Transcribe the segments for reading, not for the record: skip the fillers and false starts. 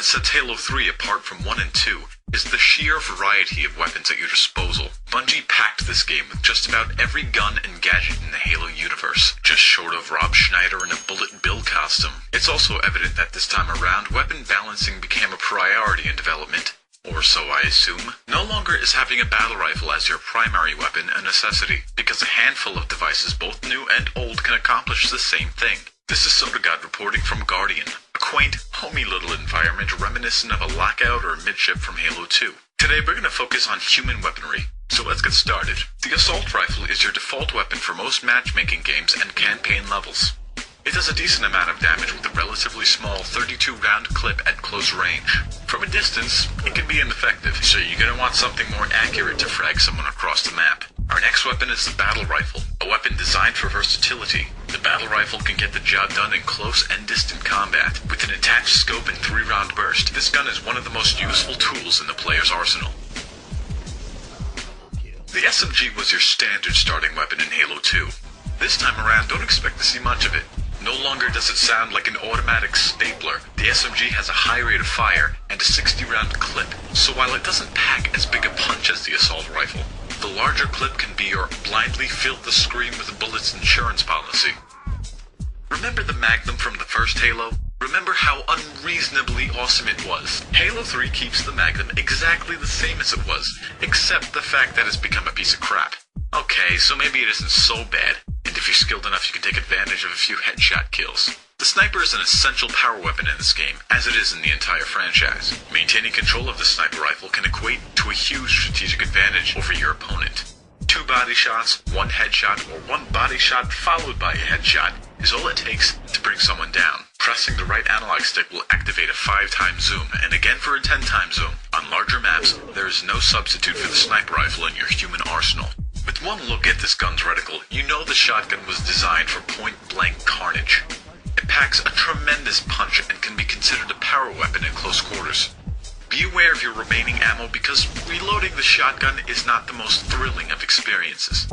sets Halo 3 apart from 1 and 2 is the sheer variety of weapons at your disposal. Bungie packed this game with just about every gun and gadget in the Halo universe, just short of Rob Schneider in a Bullet Bill costume. It's also evident that this time around, weapon balancing became a priority in development, or so I assume. No longer is having a battle rifle as your primary weapon a necessity, because a handful of devices, both new and old, can accomplish the same thing. This is Sodagod reporting from Guardian, a quaint, homey little environment reminiscent of a lockout or a midship from Halo 2. Today we're going to focus on human weaponry, so let's get started. The assault rifle is your default weapon for most matchmaking games and campaign levels. It does a decent amount of damage with a relatively small 32-round clip at close range. From a distance, it can be ineffective, so you're going to want something more accurate to frag someone across the map. Our next weapon is the battle rifle, a weapon designed for versatility. The battle rifle can get the job done in close and distant combat. With an attached scope and 3-round burst, this gun is one of the most useful tools in the player's arsenal. The SMG was your standard starting weapon in Halo 2. This time around, don't expect to see much of it. No longer does it sound like an automatic stapler. The SMG has a high rate of fire and a 60-round clip, so while it doesn't pack as big a punch as the assault rifle, the larger clip can be your blindly fill the screen with bullets insurance policy. Remember the Magnum from the first Halo? Remember how unreasonably awesome it was? Halo 3 keeps the Magnum exactly the same as it was, except the fact that it's become a piece of crap. Okay, so maybe it isn't so bad, and if you're skilled enough you can take advantage of a few headshot kills. The sniper is an essential power weapon in this game, as it is in the entire franchise. Maintaining control of the sniper rifle can equate to a huge strategic advantage over your opponent. 2 body shots, 1 headshot, or 1 body shot followed by a headshot is all it takes to bring someone down. Pressing the right analog stick will activate a 5-time zoom, and again for a 10-time zoom. On larger maps, there is no substitute for the sniper rifle in your human arsenal. With one look at this gun's reticle, you know the shotgun was designed for point-blank carnage. It packs a tremendous punch and can be considered a power weapon in close quarters. Be aware of your remaining ammo because reloading the shotgun is not the most thrilling of experiences.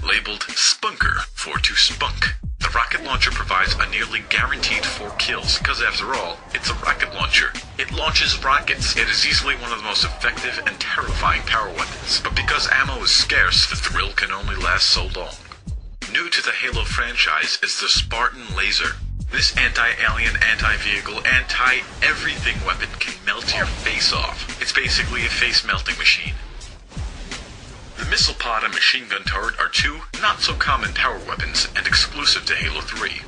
Labeled Spunker for to spunk, the rocket launcher provides a nearly guaranteed 4 kills because after all, it's a rocket launcher. It launches rockets. It is easily one of the most effective and terrifying power weapons, but because ammo is scarce, the thrill can only last so long. New to the Halo franchise is the Spartan Laser. This anti-alien, anti-vehicle, anti-everything weapon can melt your face off. It's basically a face-melting machine. The missile pod and machine gun turret are 2 not-so-common power weapons and exclusive to Halo 3.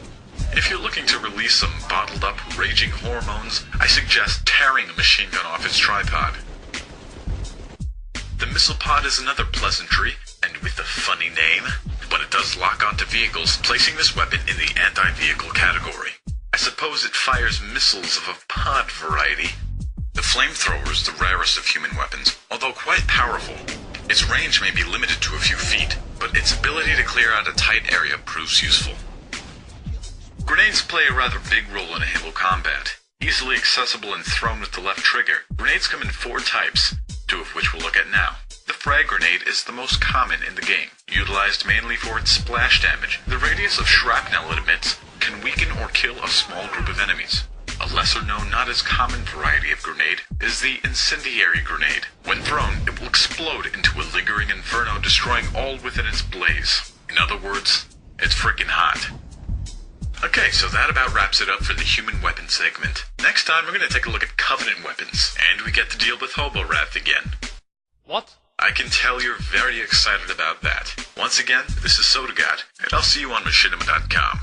If you're looking to release some bottled-up, raging hormones, I suggest tearing a machine gun off its tripod. The missile pod is another pleasantry, and with a funny name, but it does lock onto vehicles, placing this weapon in the anti-vehicle category. I suppose it fires missiles of a pod variety. The flamethrower is the rarest of human weapons, although quite powerful. Its range may be limited to a few feet, but its ability to clear out a tight area proves useful. Grenades play a rather big role in Halo combat. Easily accessible and thrown with the left trigger, grenades come in 4 types, 2 of which we'll look at now. The frag grenade is the most common in the game. Utilized mainly for its splash damage, the radius of shrapnel it emits can weaken or kill a small group of enemies. A lesser-known, not as common variety of grenade is the incendiary grenade. When thrown, it will explode into a lingering inferno, destroying all within its blaze. In other words, it's frickin' hot. Okay, so that about wraps it up for the human weapon segment. Next time, we're going to take a look at Covenant weapons, and we get to deal with Hobo Wrath again. What? I can tell you're very excited about that. Once again, this is Sodagod, and I'll see you on Machinima.com.